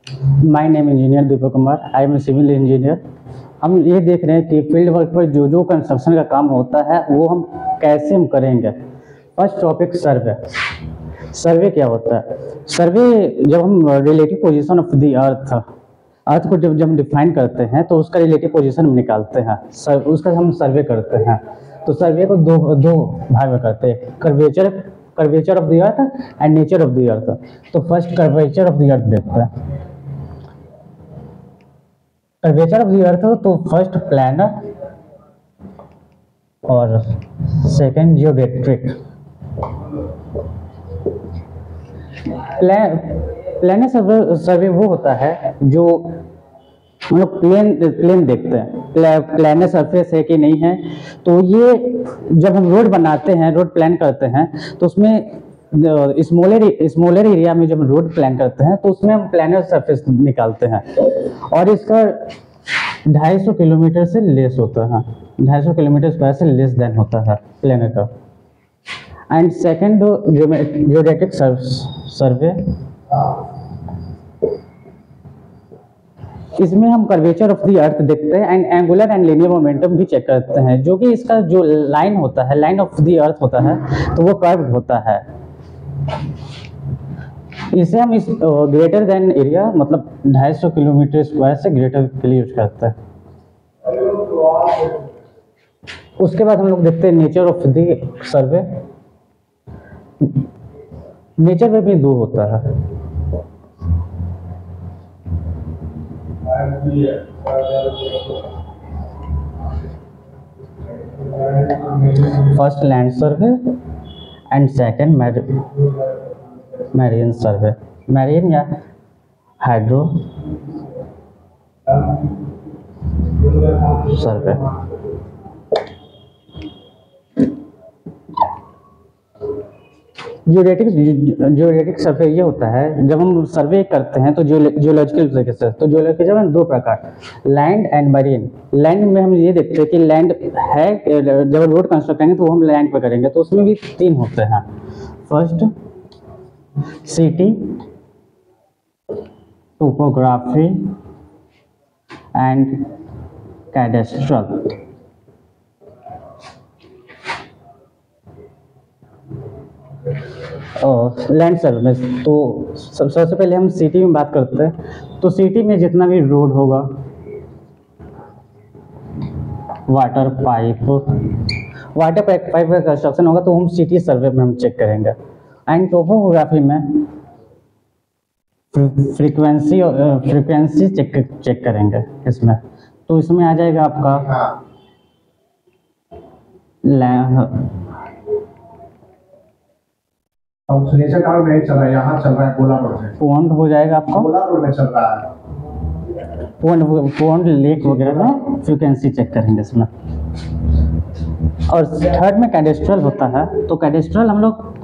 My name engineer Deepak Kumar, I am a civil engineer. हम ये देख रहे हैं कि फील्ड वर्क पर जो जो कंस्ट्रक्शन का काम होता है वो हम कैसे हम करेंगे। फर्स्ट टॉपिक सर्वे। सर्वे क्या होता है? सर्वे जब हम रिलेटिव पोजीशन ऑफ द अर्थ को जब हम डिफाइन करते हैं तो उसका रिलेटिव पोजीशन हम निकालते हैं, उसका हम सर्वे करते हैं। तो सर्वे को दो भाग में करते हैं, curvature of the earth and nature of the earth. तो first curvature of the earth देखते हैं। कर्वेचर ऑफ द अर्थ तो फर्स्ट प्लानर और सेकंड जियोडेट्रिक। प्लानर सर्वे वो होता है जो हम लोग प्लेन देखते हैं, प्लानर सरफेस है कि नहीं है। तो ये जब हम रोड बनाते हैं, रोड प्लान करते हैं, तो उसमें स्मॉलर एरिया में जब रोड प्लान करते हैं तो उसमें हम प्लानर सरफेस निकालते हैं और इसका 250 किलोमीटर से लेस होता है, 250 किलोमीटर स्क्वायर से लेस देन होता है प्लानर का। एंड सेकेंड जियोडेटिक सर्वे, इसमें हम कर्वेचर ऑफ द अर्थ देखते हैं and angular and linear momentum भी चेक करते हैं, जो कि इसका जो लाइन होता है, लाइन ऑफ द अर्थ होता है, तो वो कर्व होता है। इसे हम इस ग्रेटर देन एरिया मतलब 250 किलोमीटर स्क्वायर से ग्रेटर के लिए यूज करते हैं। उसके बाद हम लोग देखते हैं nature of the survey. Nature में भी दो होता है, first land survey and second marine survey, marine या हाइड्रो सर्वे। जियोडेटिक सर्वे ये होता है जब हम सर्वे करते हैं तो जियोलॉजिकल तरीके से। तो जियोलॉजिकल में दो प्रकार, लैंड एंड मरीन। लैंड में हम ये देखते हैं कि लैंड है, जब रोड कंस्ट्रक्ट करेंगे तो हम लैंड पे करेंगे, तो उसमें भी तीन होते हैं। First city, topography and cadastral. Land survey में तो सबसे पहले हम सिटी में बात करते हैं। तो सिटी में जितना भी रोड होगा, वाटर पाइप का कंस्ट्रक्शन होगा, तो हम सिटी सर्वे में हम चेक करेंगे। एंड टोपोग्राफी में फ्रीक्वेंसी चेक करेंगे इसमें। तो इसमें आ जाएगा आपका नहीं चल रहा है, यहाँ चल रहा है गोला रोड में। पॉन्ड हो जाएगा आपका, गोला रोड में चल रहा है। पॉन्ड लेक वगैरह में फ्रीक्वेंसी चेक करेंगे इसमें। और थर्ड में कैडेस्ट्रल होता है। तो कैडेस्ट्रल हम लोग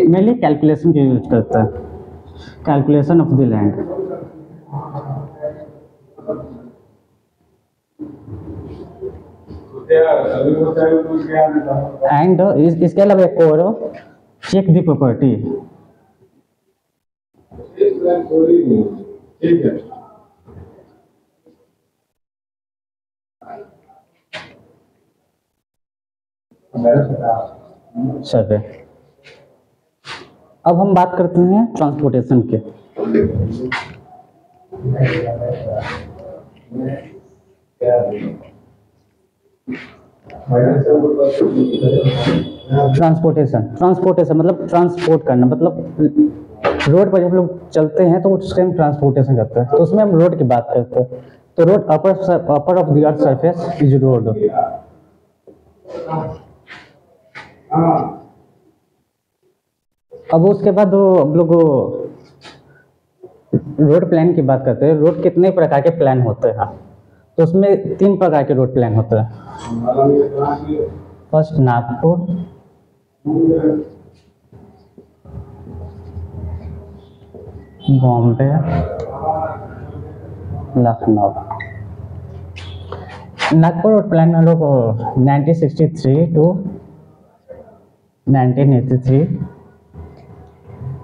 मेनली कैलकुलेशन के यूज करते हैं, calculation of the land. And इसके अलावा एक और चेक द प्रॉपर्टी। ठीक है। सर्वे। अब हम बात करते हैं ट्रांसपोर्टेशन के। ट्रांसपोर्टेशन मतलब ट्रांसपोर्ट करना, मतलब रोड पर जब लोग चलते हैं तो उसके हम ट्रांसपोर्टेशन करते हैं। तो उसमें हम रोड की बात करते हैं। तो road upper of the earth surface is road. अब उसके बाद हम लोग रोड प्लान की बात करते हैं। रोड कितने प्रकार के प्लान होते हैं? तो उसमें 3 प्रकार के रोड प्लान होते हैं। First Nagpur, Bombay, Lucknow. Nagpur road plan में लोग 1963 टू 1983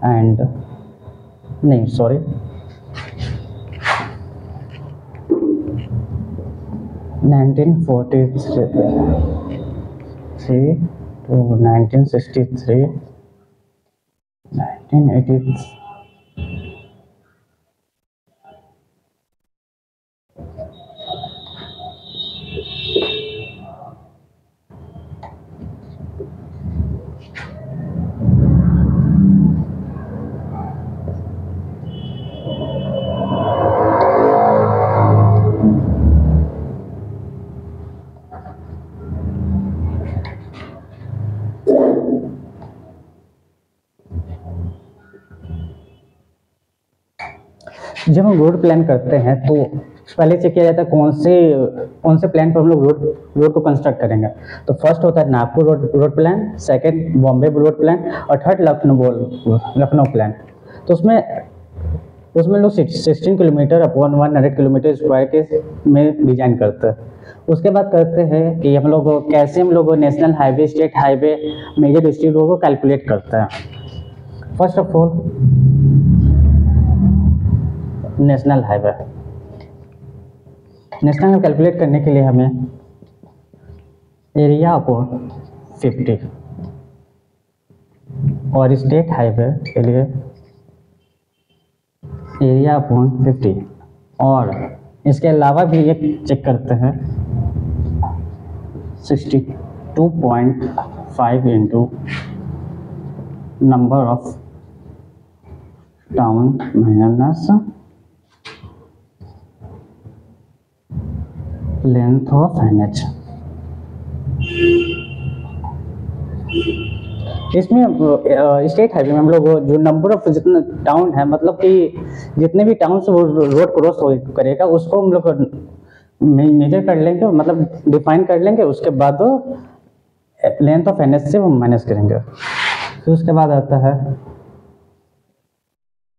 एंड नहीं सॉरी 1943 to 1963, 1980। जब हम रोड प्लान करते हैं तो पहले चेक किया जाता है कौन से प्लान पर हम लोग रोड को कंस्ट्रक्ट करेंगे। तो फर्स्ट होता है Nagpur road plan, second Bombay road plan और थर्ड लखनऊ प्लान। तो उसमें लोग 16 किलोमीटर अपॉन 100 किलोमीटर स्क्वायर के में डिजाइन करते हैं। उसके बाद करते हैं कि हम लोग कैसे national highway, state highway, major district road को कैलकुलेट करते हैं। First of all national highway calculate करने के लिए हमें एरिया अपॉन 50 और स्टेट हाईवे के लिए एरिया अपॉन 50 और इसके अलावा भी एक चेक करते हैं 62.5 into number of town minus length of NH. इसमें स्टेट हाईवे में हम लोग जो नंबर ऑफ जितना टाउन है, मतलब कि जितने भी टाउन से वो रोड क्रॉस करेगा उसको हम लोग मेजर कर लेंगे, मतलब डिफाइन कर लेंगे। उसके बाद लेंथ ऑफ एनएच से वो माइनस करेंगे। फिर उसके बाद आता है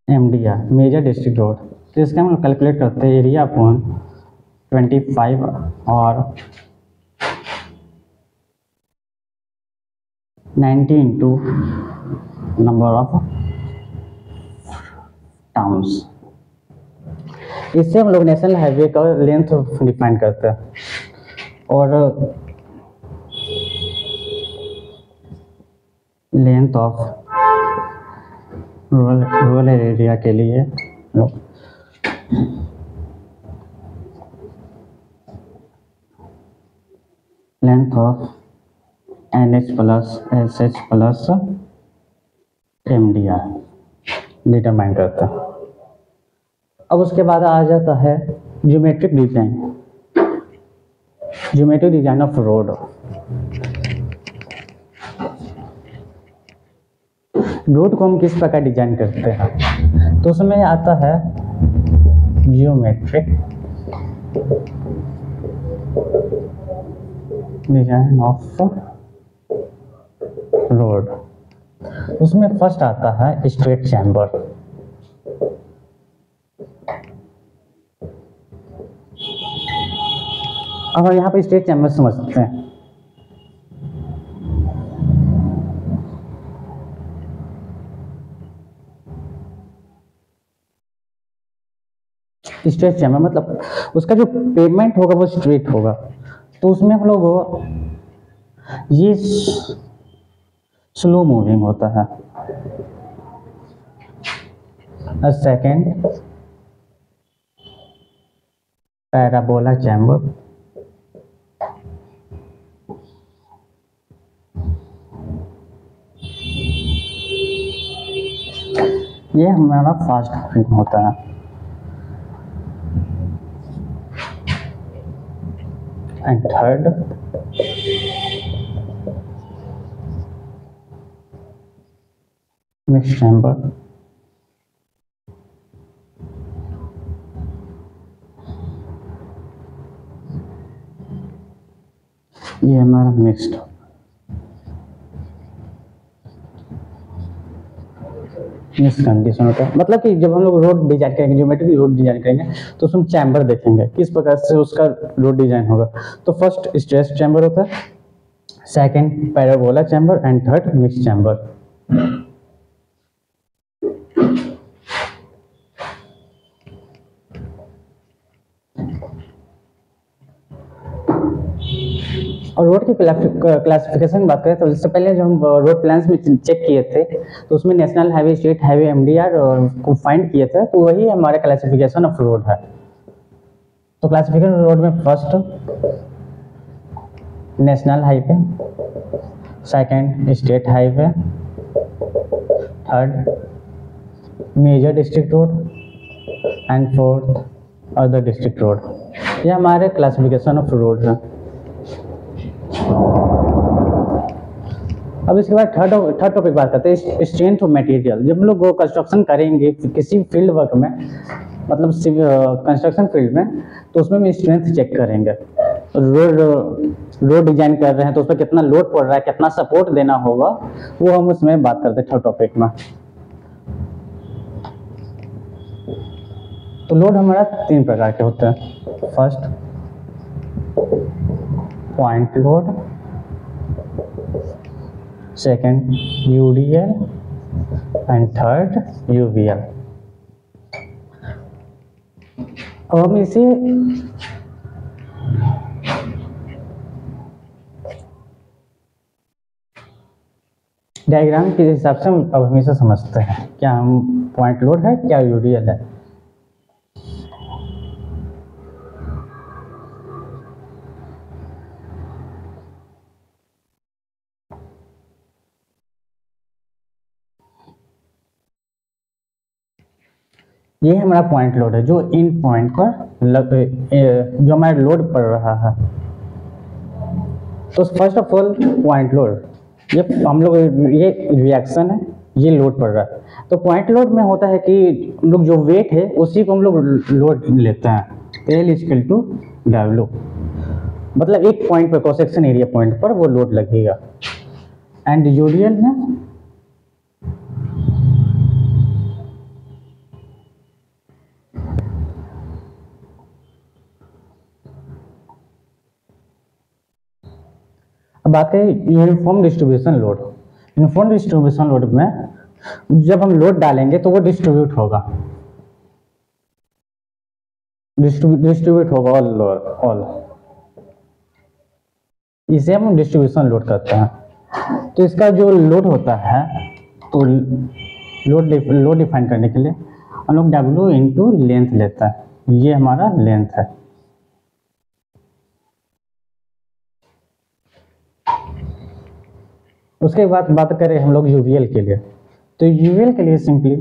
एमडीआर, मेजर डिस्ट्रिक्ट रोड। तो इसका हम लोग कैलकुलेट करते हैं एरिया अपॉन 25 और 90 इंटू नंबर ऑफ टाउन्स। इससे हम लोग नेशनल हाईवे का लेंथ डिफाइन करते हैं। और लेंथ ऑफ रूरल एरिया के लिए length of NH plus SH plus MDR determine करता है। अब उसके बाद आ जाता है geometric design of road. Road को हम किस प्रकार डिजाइन करते हैं, तो उसमें आता है जियोमेट्रिक डिजाइन ऑफ रोड। उसमें फर्स्ट आता है स्ट्रेट चैम्बर। अब हम यहाँ पर स्ट्रेट चैम्बर समझते हैं। स्ट्रेट चैम्बर मतलब उसका जो पेमेंट होगा वो स्ट्रेट होगा। तो उसमें हम लोग ये स्लो मूविंग होता है। Second parabola chamber. ये हमारा फास्ट मूविंग होता है। And third mix chamber. ये हमारा मिक्स्ड कंडीशन होता है। मतलब कि जब हम लोग रोड डिजाइन करेंगे, ज्योमेट्रिक रोड डिजाइन करेंगे, तो उसमें चैम्बर देखेंगे किस प्रकार से उसका रोड डिजाइन होगा। तो फर्स्ट स्ट्रेट चैम्बर होता है, second parabola chamber and third mix chamber. और रोड की क्लासिफिकेशन की बात करें तो इससे पहले जो हम रोड प्लान्स में चेक किए थे तो उसमें national highway, state highway, MDR को फाइंड किए थे, तो वही हमारे क्लासिफिकेशन ऑफ रोड है। तो क्लासिफिकेशन रोड में first national highway, second state highway, third major district road and fourth other district road. ये हमारे क्लासिफिकेशन ऑफ रोड है। अब इसके बाद थर्ड टॉपिक बात करते हैं स्ट्रेंथ ऑफ मटेरियल। जब हम लोग कंस्ट्रक्शन करेंगे किसी फील्ड वर्क में, मतलब कंस्ट्रक्शन फील्ड में, तो उसमें हम स्ट्रेंथ चेक करेंगे। रोड डिजाइन कर रहे हैं तो उस पर कितना लोड पड़ रहा है, कितना सपोर्ट देना होगा, वो हम उसमें बात करते हैं थर्ड टॉपिक में। तो लोड हमारा 3 प्रकार के होते हैं। First point load, second UDL and third UVL. अब हम इसे डायग्राम के हिसाब से हम अब हमेशा समझते हैं, क्या हम पॉइंट लोड है, क्या यूडीएल है। ये हमारा पॉइंट लोड है जो इन पॉइंट पर जो हमारा लोड पड़ रहा है। तो first of all point load, ये हम लोग ये रिएक्शन है, ये लोड पड़ रहा है। तो पॉइंट लोड में होता है कि हम लोग जो वेट है उसी को हम लोग लोड लेते हैं। L इक्वल टू W, मतलब एक पॉइंट पर, क्रॉस सेक्शन एरिया पॉइंट पर वो लोड लगेगा। एंड यूडीएल में बात करें uniform distribution load. Uniform distribution load में जब हम लोड डालेंगे तो वो डिस्ट्रीब्यूट होगा, डिस्ट्रीब्यूट होगा ऑल। इसे हम डिस्ट्रीब्यूशन लोड करते हैं। तो इसका जो लोड होता है, तो लोड डिफाइन करने के लिए हम लोग W इंटू लेंथ लेते हैं। ये हमारा लेंथ है। उसके बाद बात करें हम लोग यूवीएल के लिए, तो यूवीएल के लिए सिंपली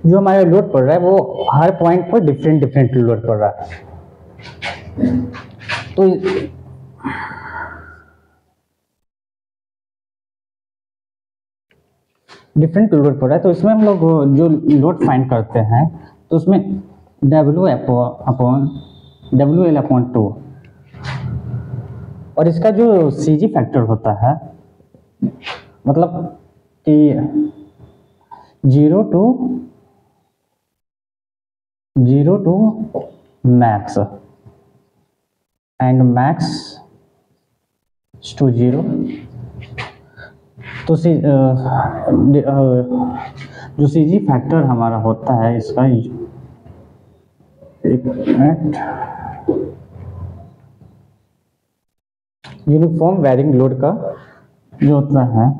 जो हमारा लोड पड़ रहा है वो हर पॉइंट पर डिफरेंट लोड पड़ रहा है। तो डिफरेंट लोड पड़ रहा है, तो इसमें हम लोग जो लोड फाइंड करते हैं तो उसमें WL/2, और इसका जो CG फैक्टर होता है, मतलब कि 0 to max and max to 0। तो जो CG फैक्टर हमारा होता है इसका, एक मिनट, यूनिफॉर्म वेरिंग लोड का जो होता है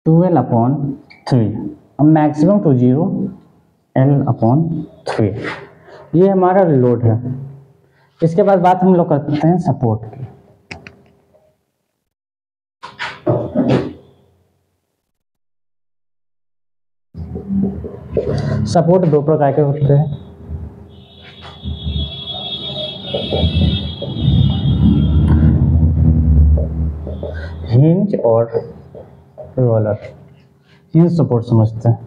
2L/3, मैक्सिमम टू 0 L/3। ये हमारा लोड है। इसके बाद बात हम लोग करते हैं सपोर्ट की। सपोर्ट 2 प्रकार के होते हैं। हिंज और रोलर। हिंज सपोर्ट समझते हैं।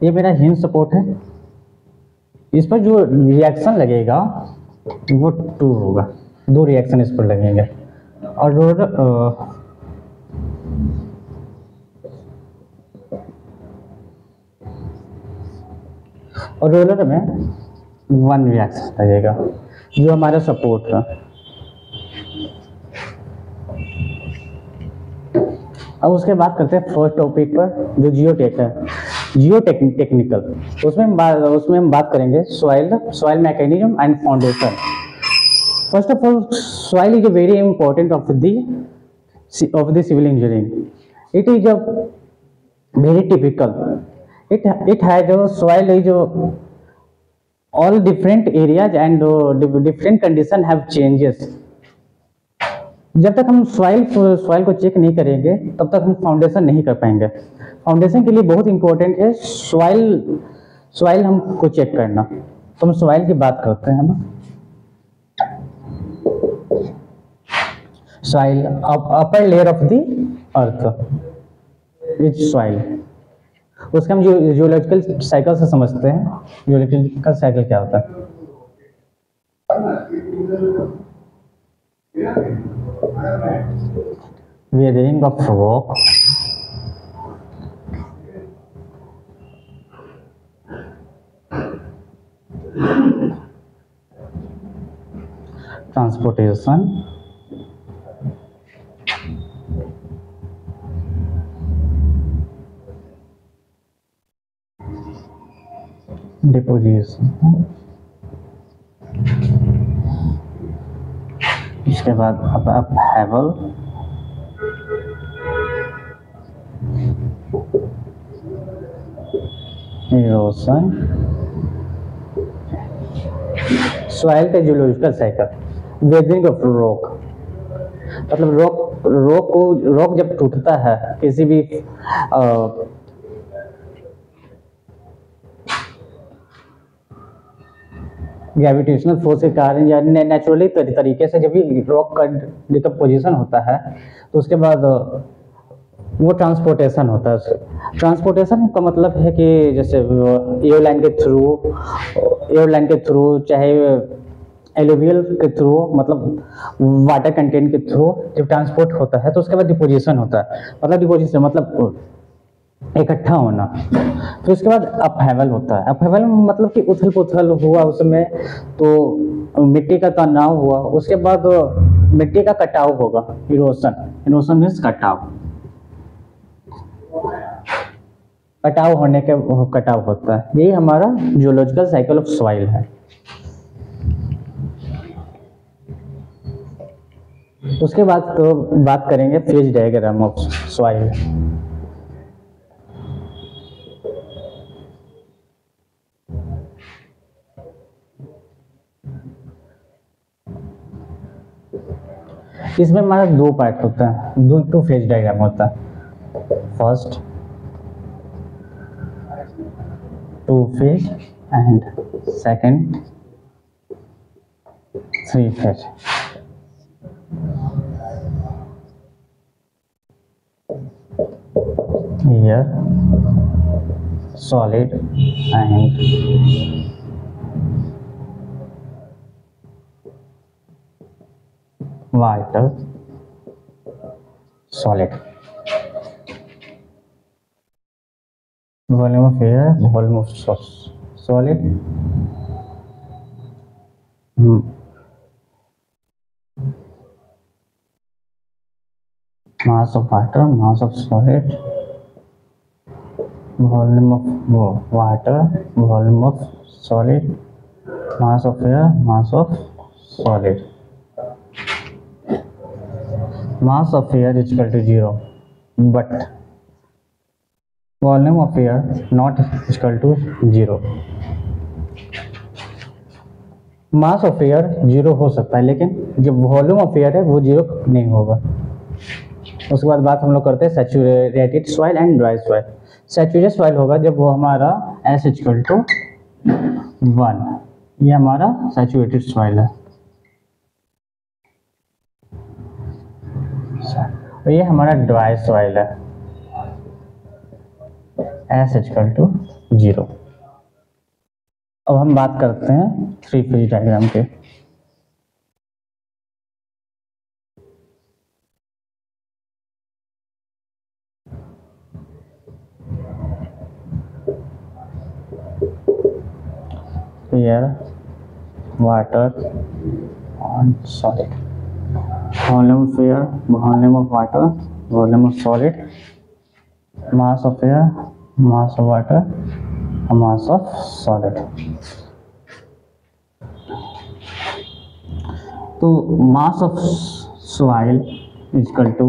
ये मेरा हिंज सपोर्ट है। इस पर जो रिएक्शन लगेगा वो 2 होगा, 2 रिएक्शन इस पर लगेंगे। और रोलर में 1 रिएक्शन लगेगा जो हमारा सपोर्ट है। अब उसके बाद करते हैं फर्स्ट टॉपिक पर जो जियोटेक है, टेक्निकल। उसमें हम बात करेंगे soil mechanism and foundation. First of all, soil is very important of the civil engineering. It is a very typical, it has a soil is all different areas and different condition have changes। जब तक हम soil को check नहीं करेंगे तब तक हम foundation नहीं कर पाएंगे। फाउंडेशन के लिए बहुत इंपॉर्टेंट है सॉइल हमको चेक करना। तो हम सॉइल की बात करते हैं ना। Soil upper layer of the earth is soil. उसका हम जियोलॉजिकल साइकिल से समझते हैं। जियोलॉजिकल साइकिल क्या होता है? Weathering of rock, transportation, deposition, इसके बाद अब हैवल, इरोशन। सॉइल का geological cycle, weathering of rock मतलब रॉक जब टूटता है किसी भी ग्रेविटेशनल फोर्स के कारण या नेचुरली तरीके से जब भी रॉक का डिकम्पोजिशन होता है तो उसके बाद वो ट्रांसपोर्टेशन होता है। ट्रांसपोर्टेशन का मतलब है कि जैसे एयरलाइन के थ्रू चाहे एलुवियल के थ्रू मतलब वाटर कंटेंट के थ्रू जब ट्रांसपोर्ट होता है तो उसके बाद डिपोजिशन होता है। मतलब डिपोजिशन मतलब इकट्ठा होना। फिर उसके बाद अपहेवल होता है। अपहेवल मतलब कि उथल पुथल हुआ उसमें, तो मिट्टी का तनाव हुआ, उसके बाद मिट्टी का कटाव होगा। इरोशन मीन्स कटाव होने के कटाव होता है। यही हमारा जियोलॉजिकल साइकिल ऑफ सॉइल है। उसके बाद तो बात करेंगे फेज डायग्राम ऑफ सॉइल। इसमें हमारा 2 पार्ट होता है, 2 फेज डायग्राम होता है। First 2 phase and second 3 phase. Here solid and water solid। volume of air, volume of solid, mass of water, mass of solid, volume of water, volume of solid, mass of air, mass of solid। mass of air is equal to 0 but volume of air not equal to 0। Mass of air 0 हो सकता है लेकिन जो volume of air है वो 0 नहीं होगा। उसके बाद बात हम लोग करते हैं saturated soil and dry soil. Saturated soil होगा जब वो हमारा S इक्वल टू 1, ये हमारा सैचुरेटेड सॉइल है। और ये हमारा ड्राई सॉइल है, S इक्वल टू 0। अब हम बात करते हैं 3 फेज डायग्राम के। Air water on solid. Volume of air, volume of water, volume of solid, mass of air, mass of water, mass of solid. तो mass of soil is equal to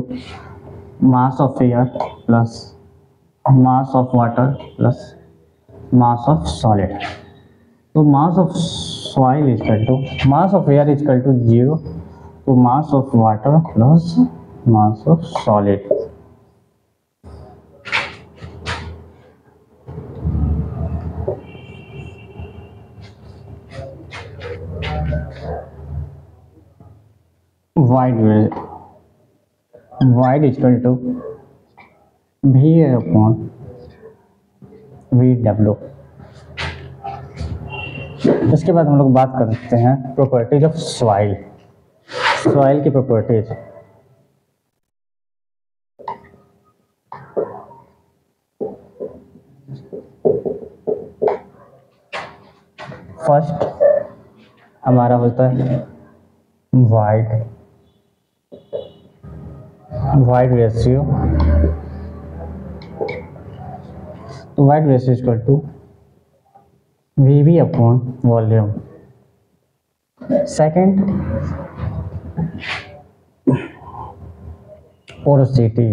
mass of air plus mass of water plus mass of solid. तो mass of soil is equal to mass of air is equal to 0, तो mass of water plus mass of solid. void is equal to V upon VW. इसके बाद हम लोग बात करते हैं properties of soil. Soil की प्रॉपर्टीज. फर्स्ट हमारा होता है void रेशियो. तो void ratio is equal to VB upon volume. Second porosity.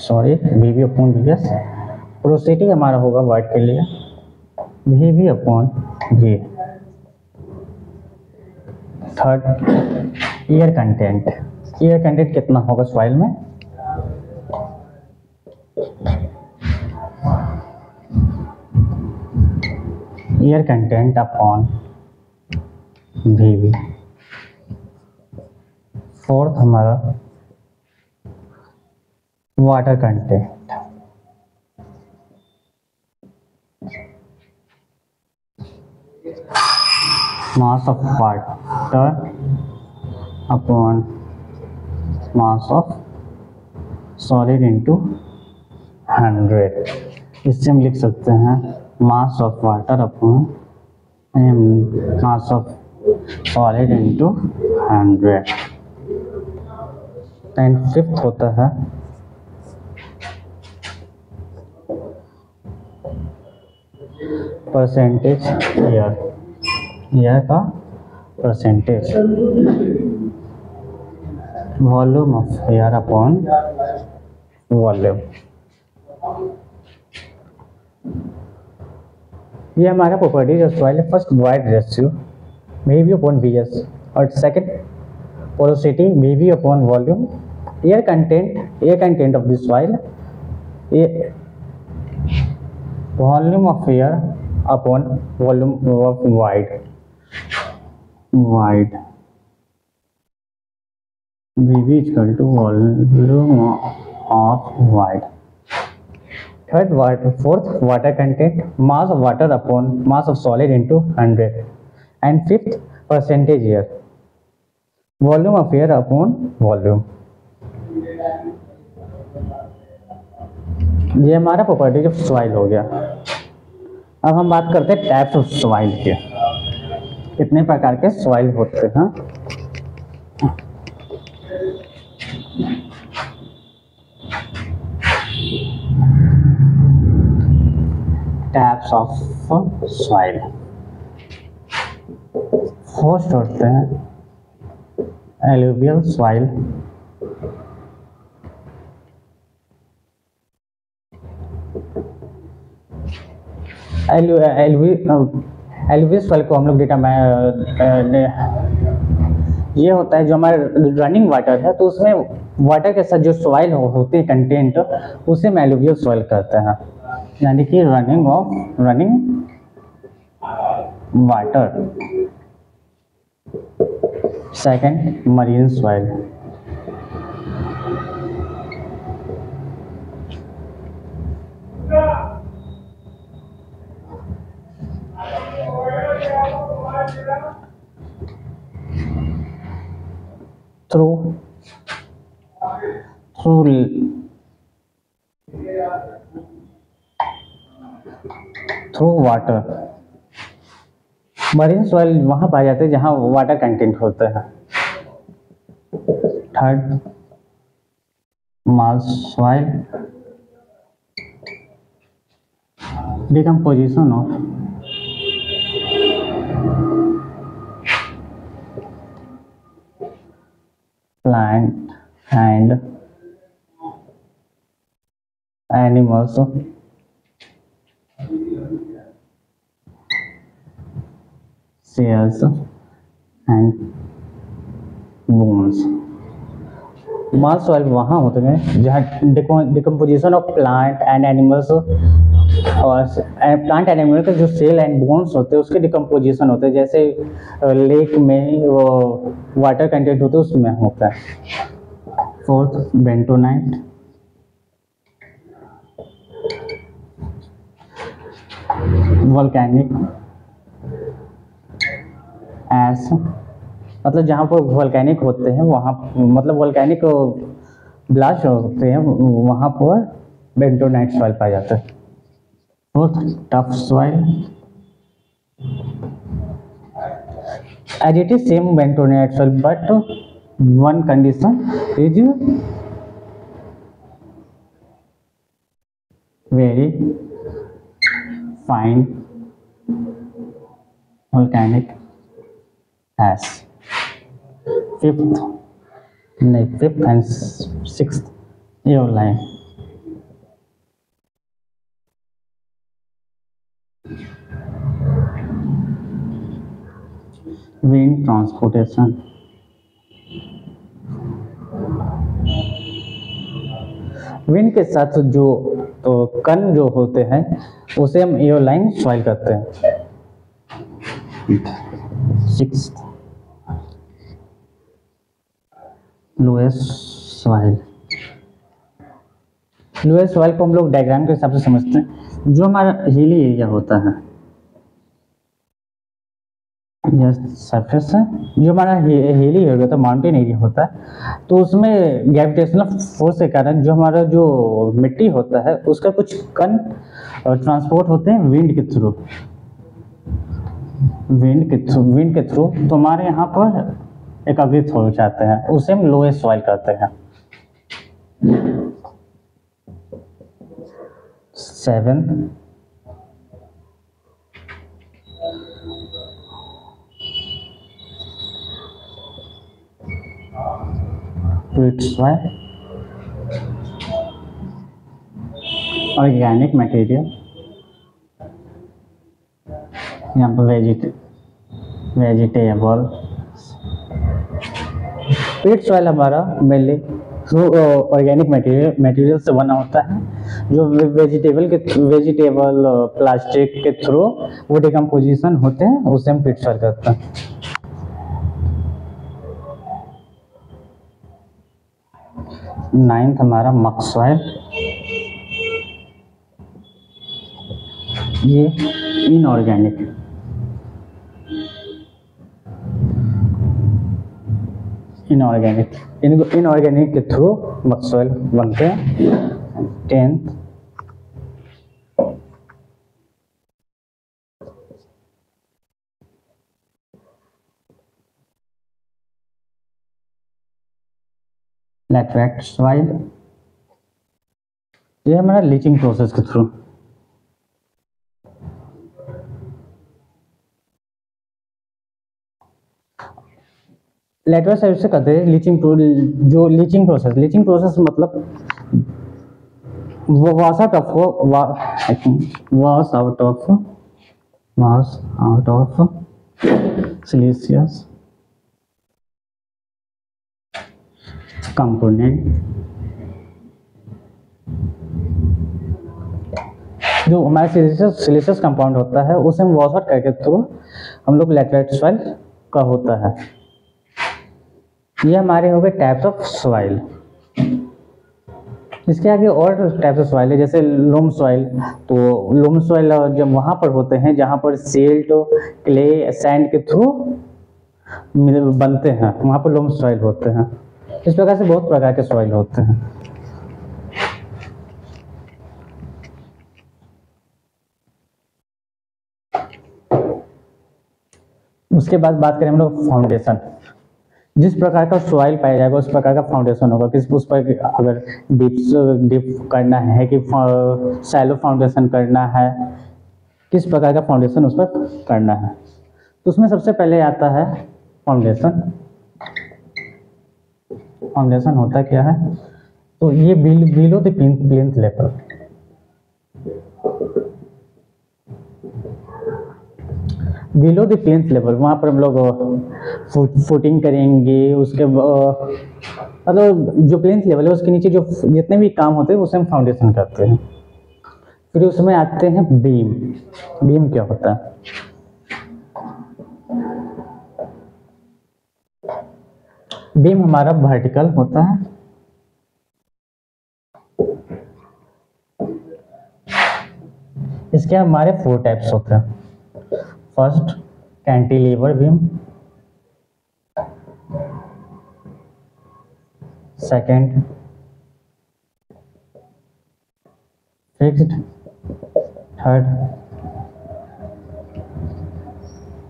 Sorry VB upon VS. Porosity हमारा होगा वाइड के लिए VB upon V. Third air content. Air content कितना होगा सॉइल में? Air content upon VB. Fourth हमारा water content. mass of water upon mass of solid into 100. इससे हम लिख सकते हैं mass of water upon mass of solid into 100. And fifth होता है परसेंटेज एयर का percentage. Volume of air upon volume. ये हमारा properties of soil. First void ratio VB upon VS और second porosity VB upon volume. Air content of the soil. Volume of air upon volume of void. VB is equal to volume of void. Fourth water content, mass of water upon mass of solid into 100. And fifth percentage air, volume of air upon volume. ये हमारा properties of soil हो गया. अब हम बात करते हैं types of soil के. कितने प्रकार के सॉइल होते हैं? Types of soil. फर्स्ट होते हैं एलुवियल सॉइल. एलुवियल सॉइल को हम लोग डेटा में ये होता है जो हमारे रनिंग वाटर है, तो उसमें वाटर के साथ जो सॉइल होती है कंटेंट, उसे हम एलुवियल सॉइल कहते हैं. यानी कि running water. Second marine soil. Through water. Marine soil वहां पाए जाते हैं जहां वाटर कंटेंट होता है। Third, Marsh soil, decomposition of plant and animals, cells and bones। Marsh soil वहाँ होते हैं जहाँ decomposition of plant and animals, और प्लांट एंड एनिमल के जो सेल एंड बोन्स होते हैं उसके डिकम्पोजिशन होते हैं, जैसे लेक में वो वाटर कंटेंट होते हैं उसमें होता है। फोर्थ, बेंटोनाइट, वोल्केनिक एश, मतलब जहाँ पर वोल्केनिक होते हैं वहाँ, मतलब वोल्केनिक ब्लास्ट होते हैं वहाँ पर बेंटोनाइट सॉइल पाया जाता है। Fourth, tough soil, as it is same bentonite soil but one condition is very fine volcanic ash। fifth and sixth airline, wind transportation, wind के साथ जो कण जो होते हैं उसे हम एयरलाइन सॉइल कहते हैं। Sixth, lowest soil. Lowest soil को हम लोग डायग्राम के हिसाब से समझते हैं। जो हमारा हिली एरिया होता है, यह सरफेस है, जो हमारा हिली एरिया होता है, माउंटेन एरिया होता है, तो उसमें ग्रेविटेशनल फोर्स के कारण जो हमारा जो मिट्टी होता है उसका कुछ कण ट्रांसपोर्ट होते हैं विंड के थ्रू। विंड के थ्रू तो हमारे यहाँ पर एकत्रित हो जाते हैं, उसे हम लोएस्ट सॉइल कहते हैं। 7, pit soil, ऑर्गेनिक मटेरियल, यहाँ पर वेजिटेबल। पीट सॉइल हमारा मेनली ऑर्गेनिक मटेरियल से बना होता है, जो वेजिटेबल प्लास्टिक के थ्रू वो डिकम्पोजिशन होते हैं, उसे हम पीट सॉइल कहते हैं। नाइन्थ हमारा मक सॉइल, ये इनऑर्गेनिक, इनऑर्गेनिक के थ्रू मक सॉइल बनते हैं। 10th लैटरैक्ट सॉइल, ये हमारा लीचिंग प्रोसेस के थ्रू। लैटरल साइड से कहते हैं लीचिंग प्रोसेस मतलब wash out of siliceous component, जो हमारा सिलिशियस कंपाउंड होता है उसे हम वॉश आउट करके थ्रू हम लोग लैटराइट सॉइल का होता है। ये हमारे हो गए टाइप्स ऑफ सॉइल। इसके आगे और टाइप्स ऑफ सॉइल है, जैसे लोम सॉइल। तो लोम सॉइल जब वहाँ पर होते हैं जहाँ पर सिल्ट, क्ले, सैंड के थ्रू बनते हैं, वहाँ पर लोम सॉइल होते हैं। इस प्रकार से बहुत प्रकार के सॉइल होते हैं। उसके बाद बात करें हम लोग फाउंडेशन। जिस प्रकार का सॉइल पाया जाएगा उस प्रकार का फाउंडेशन होगा। किस उस पर अगर डीप करना है कि शैलो फाउंडेशन करना है, किस प्रकार का फाउंडेशन उस पर करना है, तो उसमें सबसे पहले आता है फाउंडेशन। फाउंडेशन होता क्या है, तो ये below the plinth level. Below the plinth level, वहाँ पर हम लोग फुटिंग करेंगे। उसके मतलब जो प्लिंथ लेवल है उसके नीचे जो जितने भी काम होते हैं उसे हम फाउंडेशन करते हैं। फिर उसमें आते हैं बीम। बीम क्या होता है, बीम हमारा वर्टिकल होता है। इसके हमारे 4 टाइप्स होते हैं। First cantilever beam, second fixed, third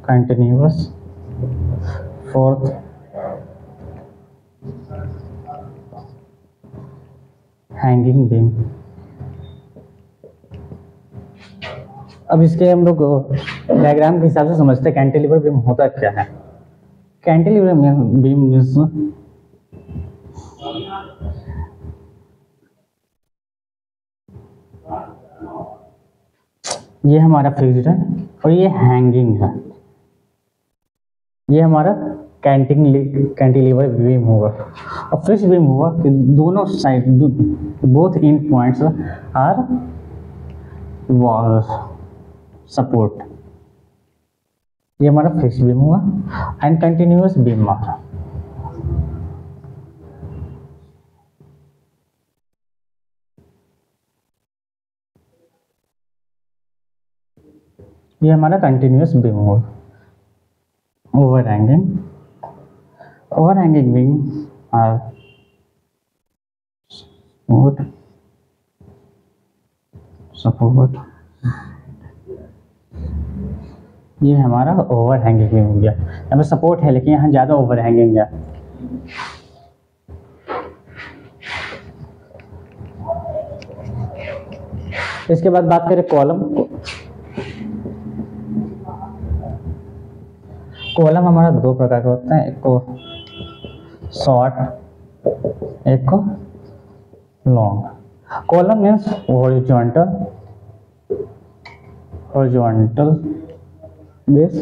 continuous, fourth hanging beam. अब इसके हम लोग डायग्राम के हिसाब से समझते हैं कैंटिलीवर बीम होता क्या है। कैंटिलीवर बीम ये हमारा फिक्स्ड है और ये हैंगिंग है। ये हमारा कैंटिलीवर बीम होगा। और फिक्स्ड बीम हुआ कि दोनों side both in points are wall support. ये हमारा फिक्स्ड बीम हुआ। एंड कंटिन्यूअस बीम हमारा ये हमारा कंटिन्यूअस बीम हुआ। overhanging beam are support। ये हमारा ओवरहैंगिंग बीम हो गया। यहाँ पे सपोर्ट है लेकिन यहाँ ज़्यादा ओवरहैंगिंग है। इसके बाद बात करें कॉलम। कॉलम हमारा 2 प्रकार का होता है, एक को शॉर्ट, एक को long. Column means horizontal base.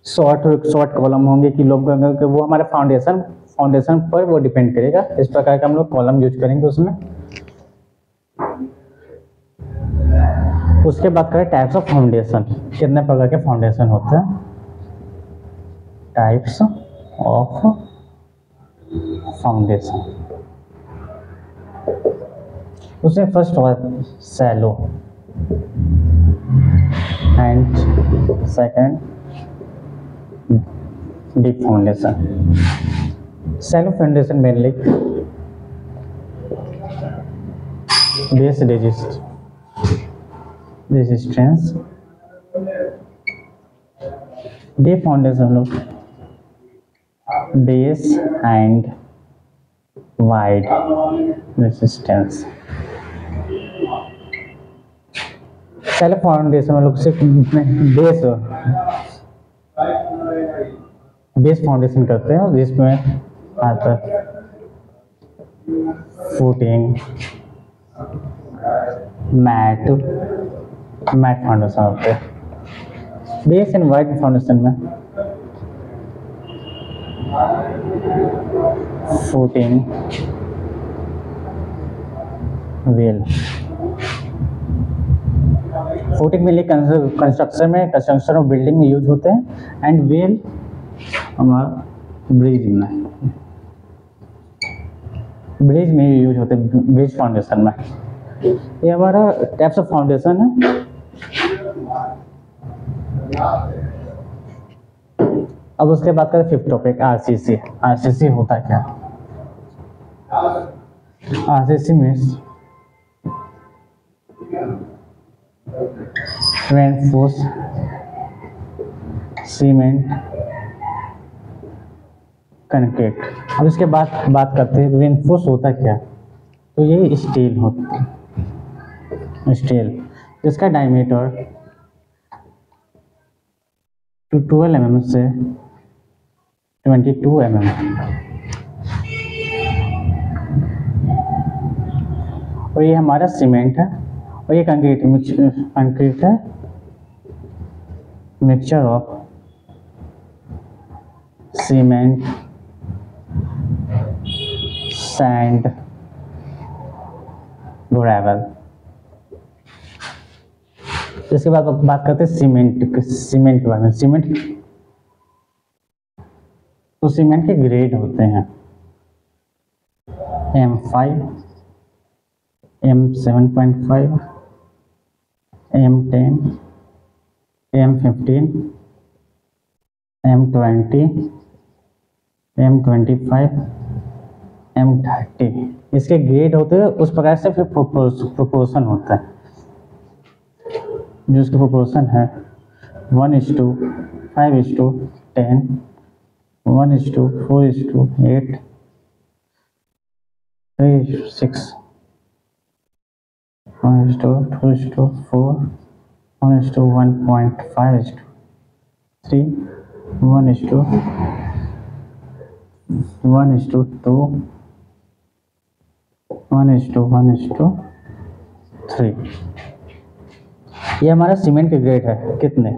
Short column होंगे कि लोग वो हमारे फाउंडेशन पर वो डिपेंड करेगा। इस प्रकार का हम लोग कॉलम यूज करेंगे उसमें। उसके बाद करें टाइप्स ऑफ फाउंडेशन। कितने प्रकार के फाउंडेशन होते हैं, टाइप्स ऑफ फाउंडेशन। उसमें फर्स्ट हुआ shallow and second deep foundation. Shallow foundation mainly base resistance. Deep foundation लोग base and wide resistance. Shallow foundation में लोग सिर्फ बेस फाउंडेशन करते हैं जिसमें आता है फुटिंग, मैट फाउंडेशन होते हैं। बेस एंड वाइड फाउंडेशन में फुटिंग, वेल। फुटिंग में कंस्ट्रक्शन ऑफ बिल्डिंग में यूज होते हैं। एंड वेल हमारा ब्रिज में यूज होते हैं, ब्रिज फाउंडेशन में। ये हमारा टाइप्स ऑफ फाउंडेशन है। अब उसके बाद करते फिफ्थ टॉपिक आरसीसी। आरसीसी होता क्या? RCC means reinforce cement concrete. अब इसके बाद बात करते हैं रेनफोर्स होता क्या? तो ये स्टील होता है, स्टील जिसका डायमीटर 12 mm से 22 mm। और ये हमारा सीमेंट है और ये कंक्रीट है, mixture of cement sand gravel. इसके बाद बात करते हैं सीमेंट के बारे में। सीमेंट के ग्रेड होते हैं M5, M7.5, M10, M15, M20, M25, M30। इसके ग्रेड होते हैं, उस प्रकार से फिर प्रोपोर्शन होता है, जो इसका प्रोपोर्शन है 1:5:10, 1:4:8, 3:6, 1:2:4, 1:1.5:3, 1:1:2, 1:1:3। ये हमारा सीमेंट के ग्रेड है। कितने?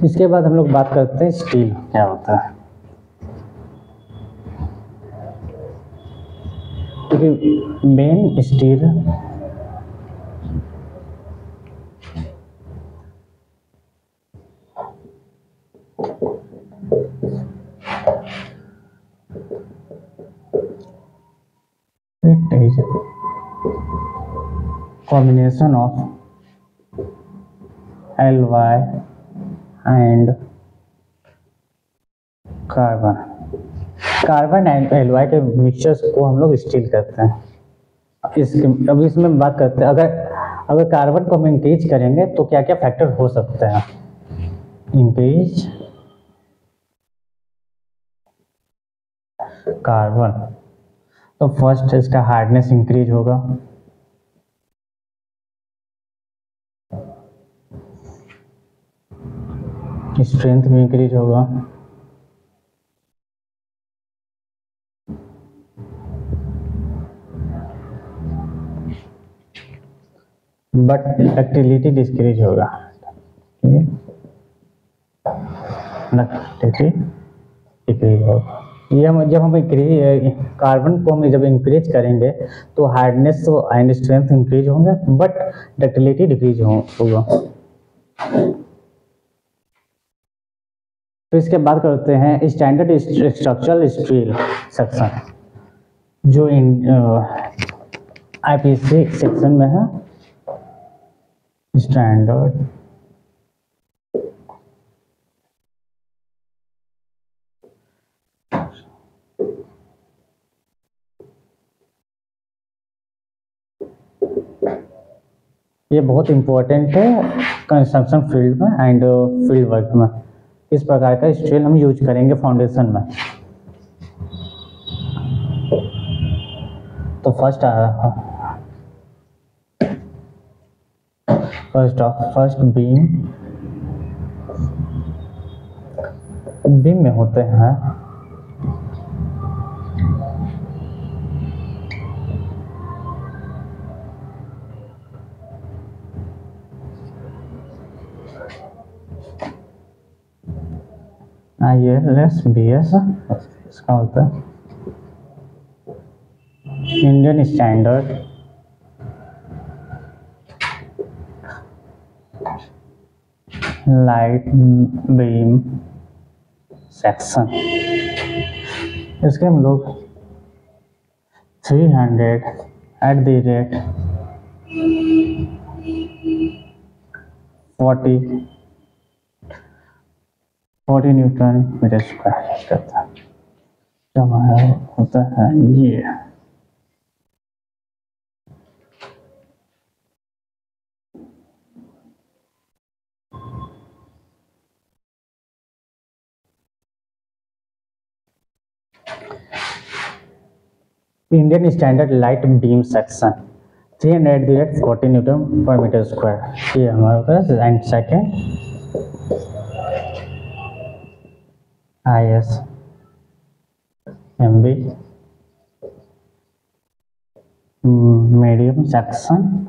इसके बाद हम लोग बात करते हैं स्टील क्या होता है। क्योंकि main steel it is combination of Ly and carbon and LY के मिक्सचर्स को हम लोग स्टील करते हैं। अब इसमें बात करते हैं, अगर कार्बन को हम इंक्रीज करेंगे तो क्या क्या फैक्टर हो सकते हैं। इंक्रीज कार्बन, तो फर्स्ट इसका हार्डनेस इंक्रीज होगा, स्ट्रेंथ भी इंक्रीज होगा, बट डक्टिलिटी डिक्रीज होगा। डिक्रीज होगा। ये जब हम कार्बन को हम जब इंक्रीज करेंगे तो हार्डनेस एंड स्ट्रेंथ इंक्रीज होंगे, बट डक्टिलिटी डिक्रीज होगा। तो इसके बाद करते हैं स्टैंडर्ड स्ट्रक्चरल स्टील सेक्शन, जो आईपीसी सेक्शन में है। स्टैंडर्ड ये बहुत इम्पोर्टेंट है कंस्ट्रक्शन फील्ड में एंड फील्ड वर्क में। इस प्रकार का स्टील हम यूज करेंगे फाउंडेशन में। तो फर्स्ट बीम में होते हैं ILS BS, इसका होता है Indian standard light beam section. इसके हम लोग 300 at the rate 40 newton metre square करता है। जो हमारा होता है ये Indian standard light beam section 340 newton पर मीटर स्क्वायर, ये हमारा होता है। And second IS MB medium section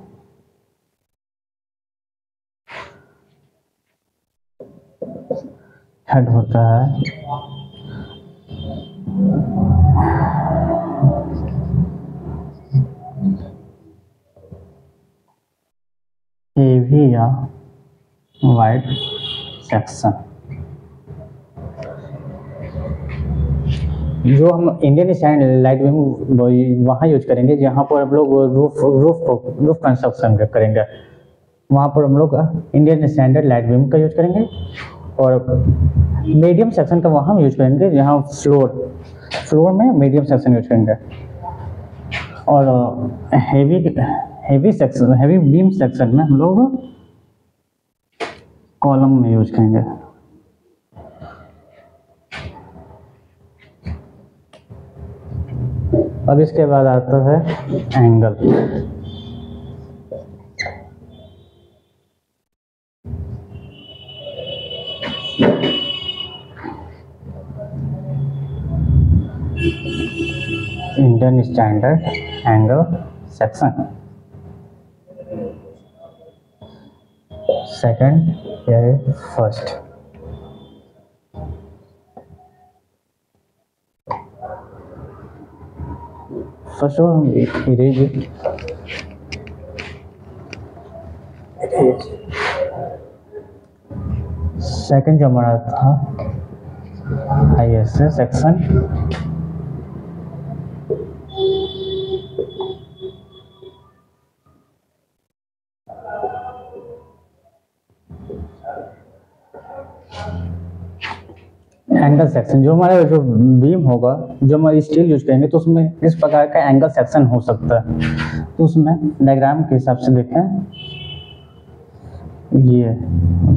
head होता है हेवी या वाइड सेक्शन। जो हम इंडियन स्टैंडर्ड लाइट बीम वहाँ यूज करेंगे जहाँ पर हम लोग रूफ कंस्ट्रक्शन करेंगे, वहाँ पर हम लोग इंडियन स्टैंडर्ड लाइट बीम का यूज करेंगे। और मीडियम सेक्शन का वहाँ यूज करेंगे जहाँ फ्लोर में मीडियम सेक्शन यूज करेंगे। और हेवी बीम सेक्शन में हम लोग कॉलम में यूज करेंगे। अब इसके बाद आता है angle. Indian standard angle section second या फर्स्ट। फर्स्ट हम इरेज सेकंड जो हमारा था IS सेक्शन एंगल सेक्शन। जो हमारा जो बीम होगा, जो हमारा स्टील यूज करेंगे तो उसमें किस प्रकार का एंगल सेक्शन हो सकता है, तो उसमें डायग्राम के हिसाब से देखें। ये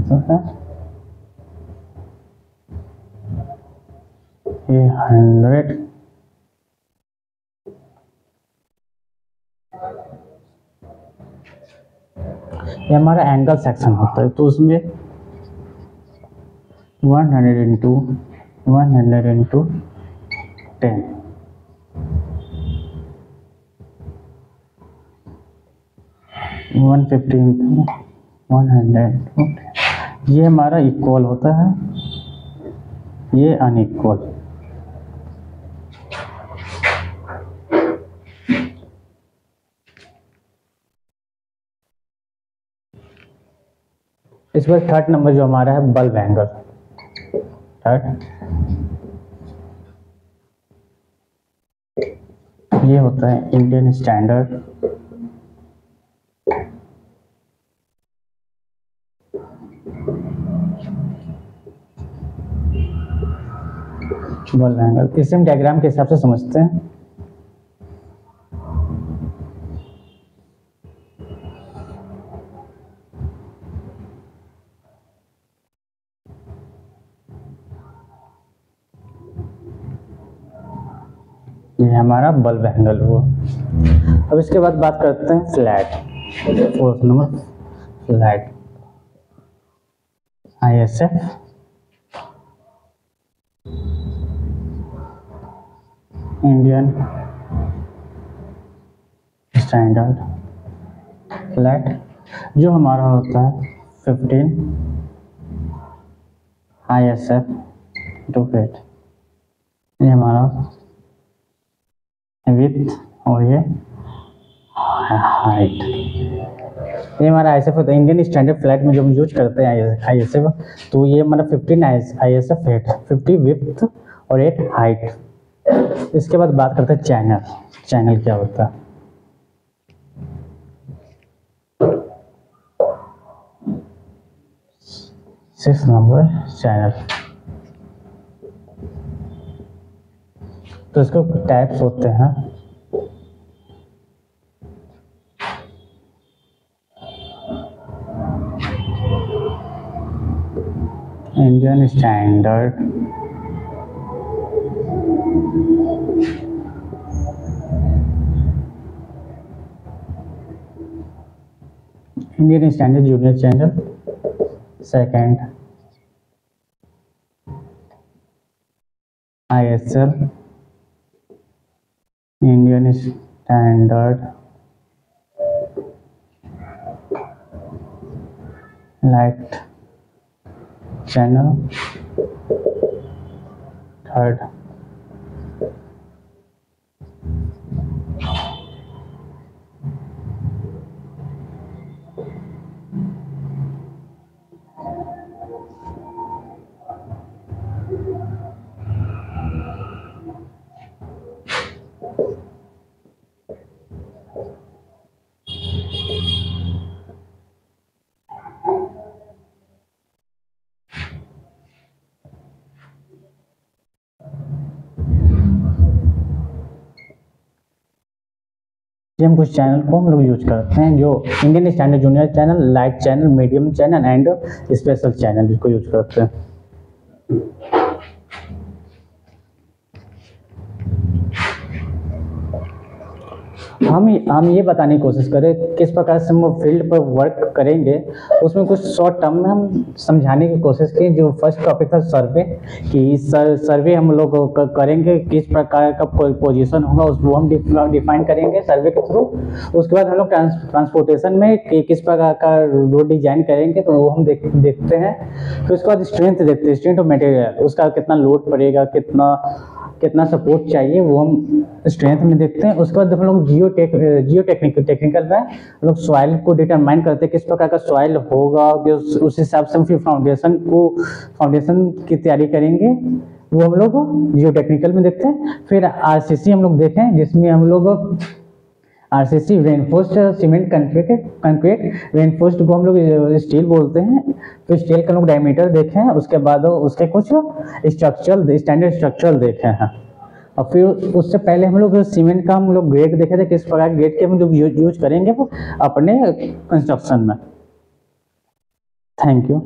होता है ये 100 ये हमारा एंगल सेक्शन होता है। तो उसमें 100 इंटू 10 150 इंटू 100 ये हमारा इक्वल होता है, ये अनइक्वल। इस पर थर्ड नंबर जो हमारा है बल्ब एंगल। थर्ड ये होता है इंडियन स्टैंडर्ड बल्ब एंगल। इसे हम डायग्राम के हिसाब से समझते हैं। ये हमारा बल्ब एंगल हुआ। अब इसके बाद बात करते हैं flat. Fourth number flat ISF Indian standard flat, जो हमारा होता है 15 ISF टू फीट। ये हमारा विड्थ और ये हाइट। ये हमारा ISF होता है इंडियन स्टैंडर्ड फ्लैट में जो हम यूज करते हैं ISF। तो ये हमारा 15 ISF हेड, 50 विड्थ और 8 हाइट। इसके बाद बात करते हैं चैनल। चैनल क्या होता है? 6 नंबर चैनल। तो इसको टाइप्स होते हैं Indian standard, Indian standard junior channel. Second ISL, Indian standard light channel. Third ये हम कुछ चैनल को हम लोग यूज करते हैं जो Indian standard junior channel, light channel, medium channel and special channel जिसको यूज करते हैं। हम ये बताने की कोशिश करें किस प्रकार से हम फील्ड पर वर्क करेंगे, उसमें कुछ शॉर्ट टर्म में हम समझाने की कोशिश की। जो फर्स्ट टॉपिक था सर्वे, कि सर्वे हम लोग करेंगे, किस प्रकार का पोजीशन होगा वो हम डिफाइन करेंगे सर्वे के थ्रू। उसके बाद हम लोग ट्रांसपोर्टेशन में किस प्रकार का रोड डिजाइन करेंगे तो वो हम देखते हैं। फिर उसके बाद स्ट्रेंथ देखते हैं, स्ट्रेंथ ऑफ मटेरियल, उसका कितना लोड पड़ेगा, कितना सपोर्ट चाहिए वो हम स्ट्रेंथ में देखते हैं। उसके बाद हम लोग टेक्निकल में हम लोग सॉइल को डिटरमाइन करते हैं, किस प्रकार का सॉइल होगा, उस हिसाब से हम फिर फाउंडेशन की तैयारी करेंगे, वो हम लोग जियो टेक्निकल में देखते हैं। फिर RCC हम लोग देखें, जिसमें हम लोग RCC reinforced cement concrete, reinforced को हम लोग स्टील बोलते हैं। फिर स्टील का लोग डायमीटर देखे हैं, उसके बाद उसके कुछ स्टैंडर्ड स्ट्रक्चरल देखे हैं। और फिर उससे पहले हम लोग सीमेंट का हम लोग ग्रेड देखे थे, किस प्रकार ग्रेड के हम लोग यूज करेंगे वो अपने कंस्ट्रक्शन में। Thank you.